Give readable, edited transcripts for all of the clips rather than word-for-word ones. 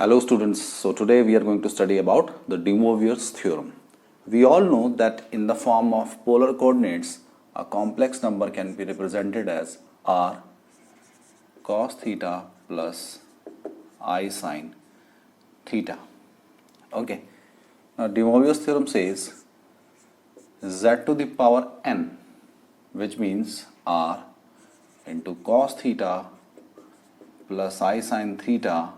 Hello students, so today we are going to study about the De Moivre's theorem. We all know that in the form of polar coordinates, a complex number can be represented as r cos theta plus I sin theta. Okay, now De Moivre's theorem says z to the power n, which means r into cos theta plus I sin theta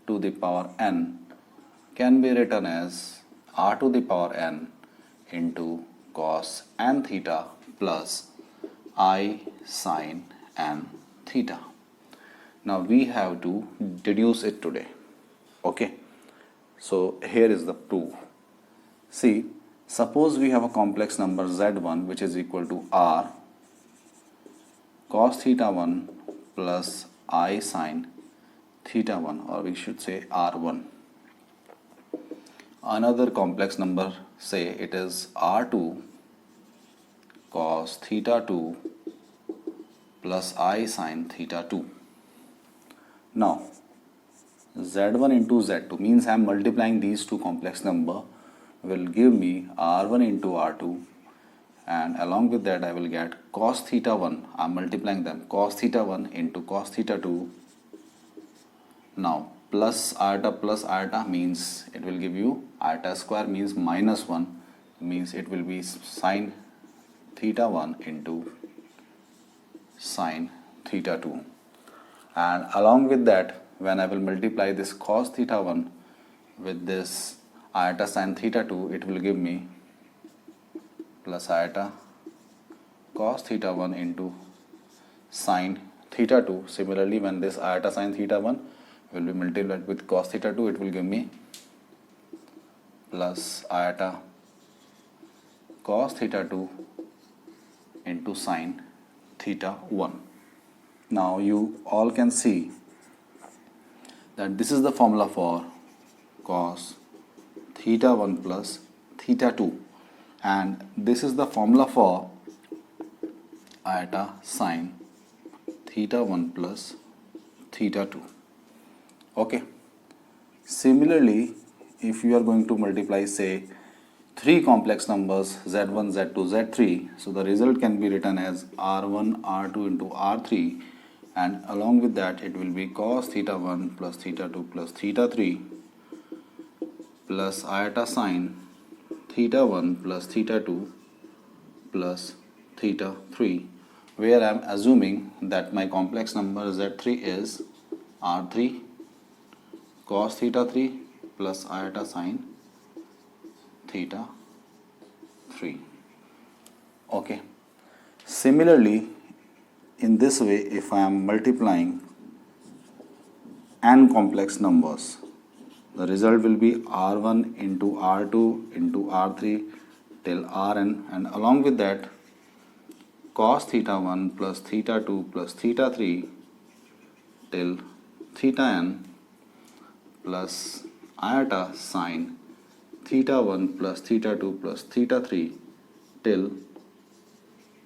to the power n can be written as r to the power n into cos n theta plus I sin n theta. Now we have to deduce it today. Okay, so here is the proof. See, suppose we have a complex number z1 which is equal to r cos theta 1 plus I sin theta 1, or we should say r1. Another complex number, say it is r2 cos theta 2 plus I sin theta 2. Now z1 into z2 means I am multiplying these two complex number will give me r1 into r2, and along with that I will get cos theta 1. I am multiplying them, cos theta 1 into cos theta 2. Now plus iota means it will give you iota square means minus 1, means it will be sin theta 1 into sin theta 2. And along with that, when I will multiply this cos theta 1 with this iota sin theta 2, it will give me plus iota cos theta 1 into sin theta 2. Similarly, when this iota sin theta 1 will be multiplied with cos theta 2, it will give me plus iota cos theta 2 into sin theta 1. Now you all can see that this is the formula for cos theta 1 plus theta 2, and this is the formula for iota sin theta 1 plus theta 2. Okay. Similarly, if you are going to multiply, say, three complex numbers z1, z2, z3, so the result can be written as r1, r2 into r3, and along with that it will be cos theta 1 plus theta 2 plus theta 3 plus iota sin theta 1 plus theta 2 plus theta 3, where I am assuming that my complex number z3 is r3 cos theta 3 plus iota sin theta 3. Okay. Similarly, in this way, if I am multiplying n complex numbers, the result will be r1 into r2 into r3 till rn, and along with that cos theta 1 plus theta 2 plus theta 3 till theta n plus iota sin theta 1 plus theta 2 plus theta 3 till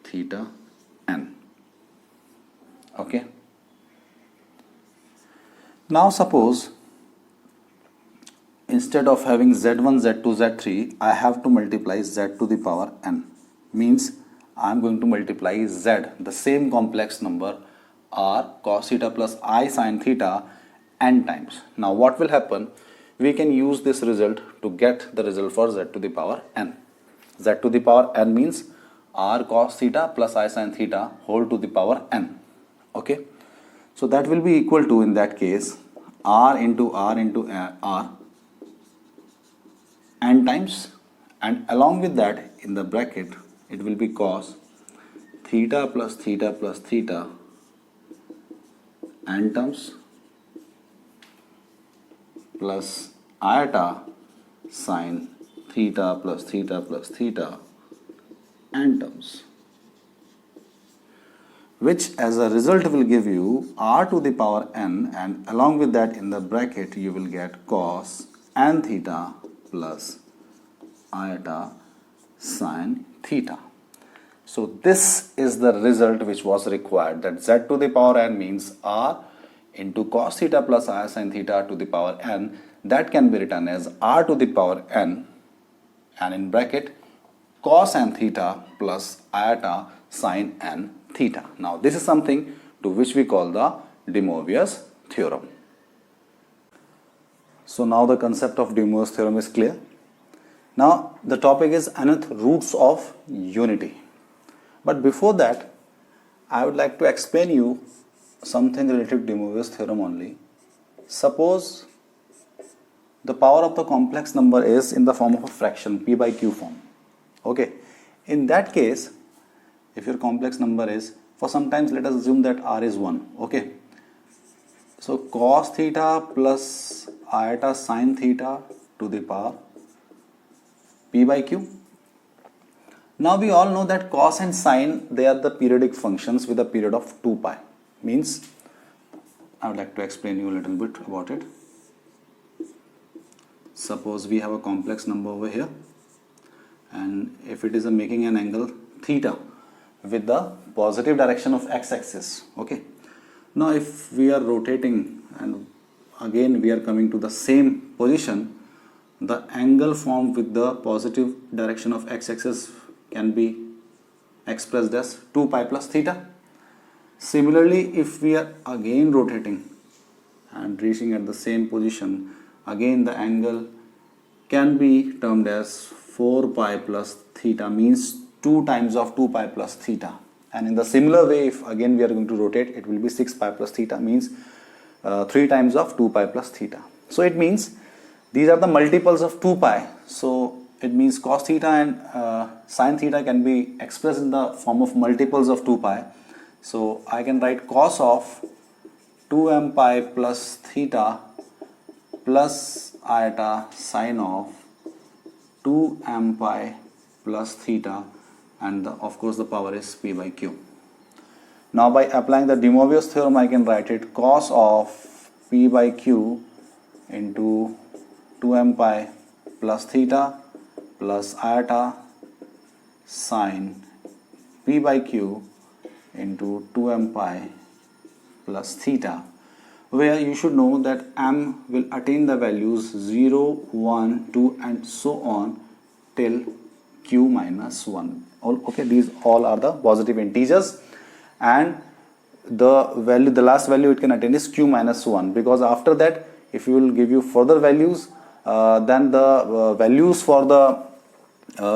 theta n. Okay. Now suppose instead of having z1, z2, z3, I have to multiply z to the power n. Means I am going to multiply z, the same complex number r cos theta plus I sin theta n times. Now what will happen? We can use this result to get the result for z to the power n. Z to the power n means r cos theta plus I sin theta whole to the power n. Okay. So that will be equal to, in that case, r into r n times, and along with that in the bracket it will be cos theta plus theta plus theta n terms plus iota sin theta plus theta n terms, which as a result will give you r to the power n, and along with that in the bracket you will get cos n theta plus iota sin theta. So this is the result which was required, that z to the power n means r into cos theta plus iota sin theta to the power n, that can be written as r to the power n, and in bracket cos n theta plus iota sin n theta. Now this is something to which we call the De Moivre's theorem. So now the concept of De Moivre's theorem is clear. Now the topic is nth roots of unity. But before that, I would like to explain you something related to De Moivre's theorem only. Suppose the power of the complex number is in the form of a fraction, p by q form. Okay. In that case, if your complex number is, for sometimes let us assume that r is 1. Okay. So cos theta plus iota sin theta to the power p by q. Now we all know that cos and sin, they are the periodic functions with a period of 2 pi. Means, I would like to explain you a little bit about it. Suppose we have a complex number over here, and if it is making an angle theta with the positive direction of x-axis. Okay. Now if we are rotating and again we are coming to the same position, the angle formed with the positive direction of x-axis can be expressed as 2 pi plus theta. Similarly, if we are again rotating and reaching at the same position, again the angle can be termed as 4 pi plus theta, means 2 times of 2 pi plus theta. And in the similar way, if again we are going to rotate, it will be 6 pi plus theta, means 3 times of 2 pi plus theta. So it means these are the multiples of 2 pi. So it means cos theta and sin theta can be expressed in the form of multiples of 2 pi. So I can write cos of 2m pi plus theta plus iota sin of 2m pi plus theta, and of course the power is p by q. Now by applying the De Moivre's theorem, I can write it cos of p by q into 2m pi plus theta plus iota sin p by q into 2m pi plus theta, where you should know that m will attain the values 0, 1, 2 and so on till q minus 1. Okay, these all are the positive integers, and the value, the last value it can attain is q minus 1, because after that if you will give you further values, then the values for the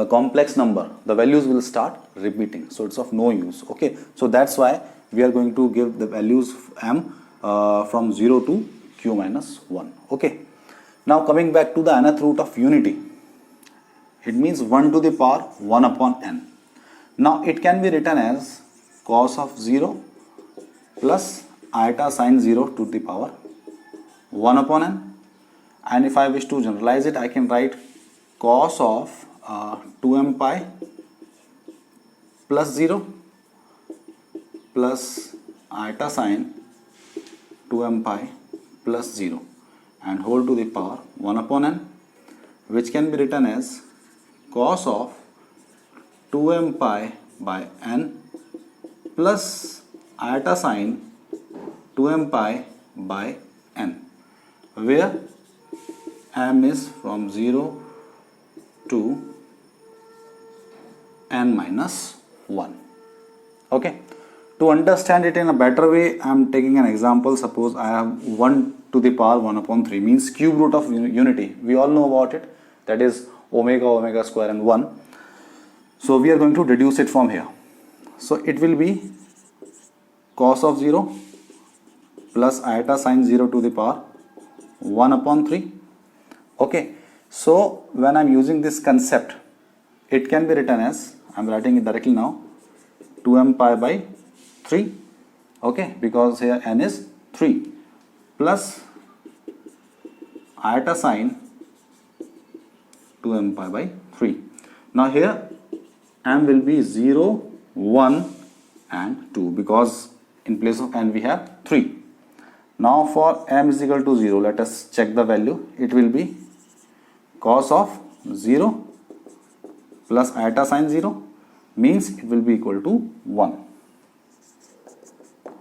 complex number, the values will start repeating, so it's of no use. Okay, so that's why we are going to give the values m from 0 to q minus 1. Okay, now coming back to the nth root of unity, it means 1 to the power 1 upon n. Now it can be written as cos of 0 plus iota sin 0 to the power 1 upon n, and if I wish to generalize it, I can write cos of 2m pi plus 0 plus iota sin 2m pi plus 0 and whole to the power 1 upon n, which can be written as cos of 2m pi by n plus iota sin 2m pi by n, where m is from 0 to n minus 1. Okay, to understand it in a better way, I am taking an example. Suppose I have 1 to the power 1 upon 3, means cube root of unity. We all know about it, that is omega, omega square and 1. So we are going to reduce it from here. So it will be cos of 0 plus iota sin 0 to the power 1 upon 3. Okay, so when I am using this concept, it can be written as, I am writing it directly now, 2m pi by 3. Okay, because here n is 3 plus iota sin 2m pi by 3. Now here m will be 0, 1 and 2, because in place of n we have 3. Now for m is equal to 0, let us check the value. It will be cos of 0 plus iota sin 0, means it will be equal to 1.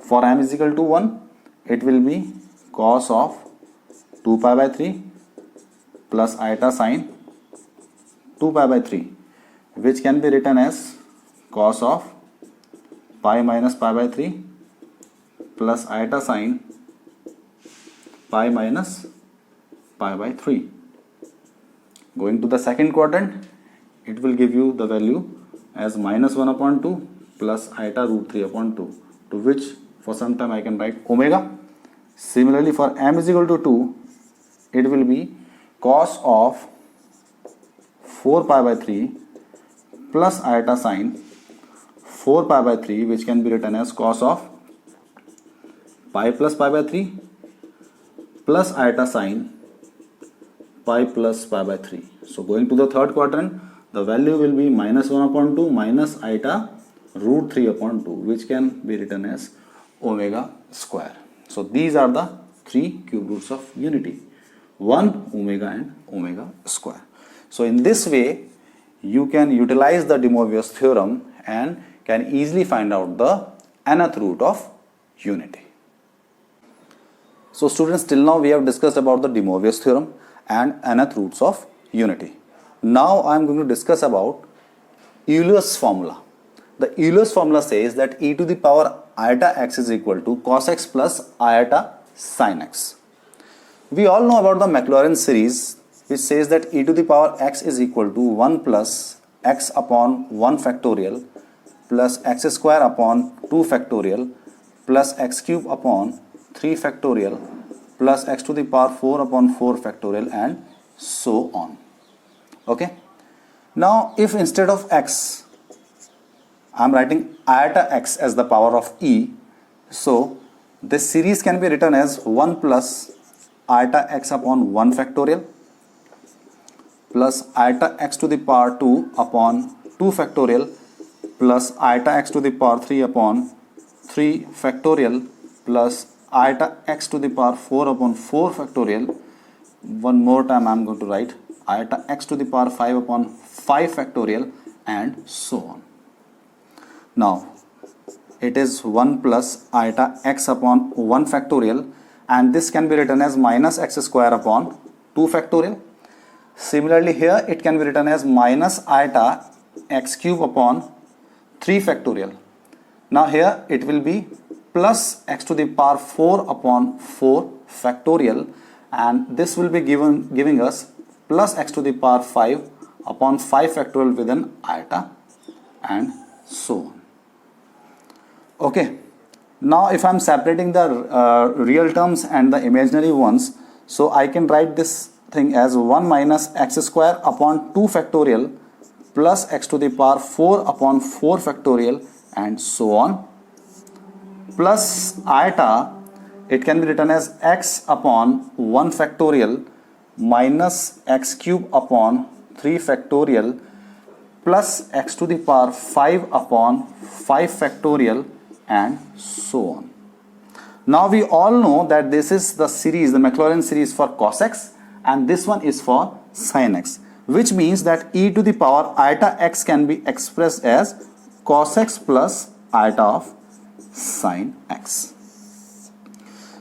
For m is equal to 1, it will be cos of 2 pi by 3 plus iota sine 2 pi by 3, which can be written as cos of pi minus pi by 3 plus iota sine pi minus pi by 3. Going to the second quadrant, it will give you the value as minus 1 upon 2 plus iota root 3 upon 2, to which for some time I can write omega. Similarly, for m is equal to 2, it will be cos of 4 pi by 3 plus iota sine 4 pi by 3, which can be written as cos of pi plus pi by 3 plus iota sine pi plus pi by 3. So going to the third quadrant, the value will be minus 1 upon 2 minus iota root 3 upon 2, which can be written as omega square. So these are the three cube roots of unity: 1, omega and omega square. So in this way, you can utilize the De Moivre's theorem and can easily find out the nth root of unity. So students, till now we have discussed about the De Moivre's theorem and nth roots of unity. Now I am going to discuss about Euler's formula. The Euler's formula says that e to the power iota x is equal to cos x plus iota sin x. We all know about the Maclaurin series, which says that e to the power x is equal to 1 plus x upon 1 factorial plus x square upon 2 factorial plus x cube upon 3 factorial plus x to the power 4 upon 4 factorial and so on. Okay. Now if instead of x I am writing iota x as the power of e, so this series can be written as 1 plus iota x upon 1 factorial plus iota x to the power 2 upon 2 factorial plus iota x to the power 3 upon 3 factorial plus iota x to the power 4 upon 4 factorial. One more time I am going to write iota x to the power 5 upon 5 factorial and so on. Now it is 1 plus iota x upon 1 factorial, and this can be written as minus x square upon 2 factorial. Similarly here it can be written as minus iota x cube upon 3 factorial. Now here it will be plus x to the power 4 upon 4 factorial, and this will be giving us plus x to the power 5 upon 5 factorial with an iota and so on. Okay. Now if I am separating the real terms and the imaginary ones, so I can write this thing as 1 minus x square upon 2 factorial plus x to the power 4 upon 4 factorial and so on, plus iota, it can be written as x upon 1 factorial minus x cube upon 3 factorial plus x to the power 5 upon 5 factorial and so on. Now we all know that this is the series, the Maclaurin series for cos x, and this one is for sin x, which means that e to the power iota x can be expressed as cos x plus iota of sin x.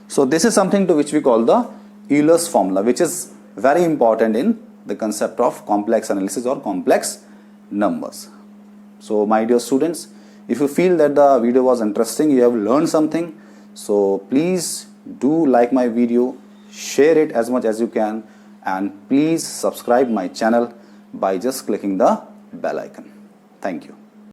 So this is something to which we call the Euler's formula, which is very important in the concept of complex analysis or complex numbers. So my dear students, if you feel that the video was interesting, you have learned something, so please do like my video, share it as much as you can, and please subscribe my channel by just clicking the bell icon. Thank you.